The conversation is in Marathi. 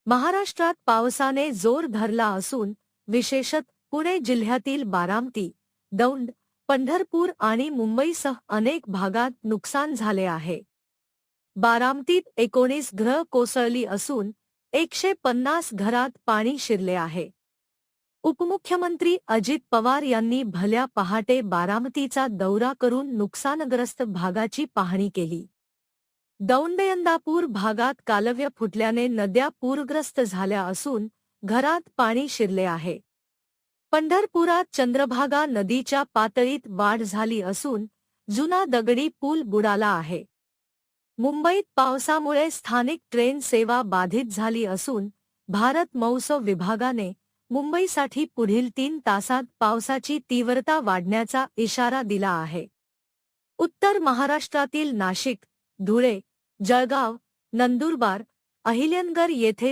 महाराष्ट्रात पावसाने जोर धरला असून विशेषतः पुणे जिल्ह्यातील बारामती, दौंड, पंढरपूर आणि मुंबईसह अनेक भागात नुकसान झाले आहे. बारामतीत 19 घरं कोसळली असून 150 घरात पाणी शिरले आहे. उपमुख्यमंत्री अजित पवार यांनी भल्या पहाटे बारामतीचा दौरा करून नुकसानग्रस्त भागाची पाहणी केली. दौंड-यंदापूर भागात कालव्य फुटल्याने नद्या पूरग्रस्त झाल्या असून घरात पाणी शिरले आहे. पंढरपुरात चंद्रभागा नदीच्या पातळीत वाढ झाली असून जुना दगडी पूल बुडाला आहे. मुंबईत पावसामुळे स्थानिक ट्रेन सेवा बाधित झाली असून भारत मौसम विभागाने मुंबईसाठी पुढील 3 तासात पावसाची तीव्रता वाढण्याचा इशारा दिला आहे. उत्तर महाराष्ट्रातील नाशिक, धुळे, जळगाव, नंदुरबार, अहिल्यानगर येथे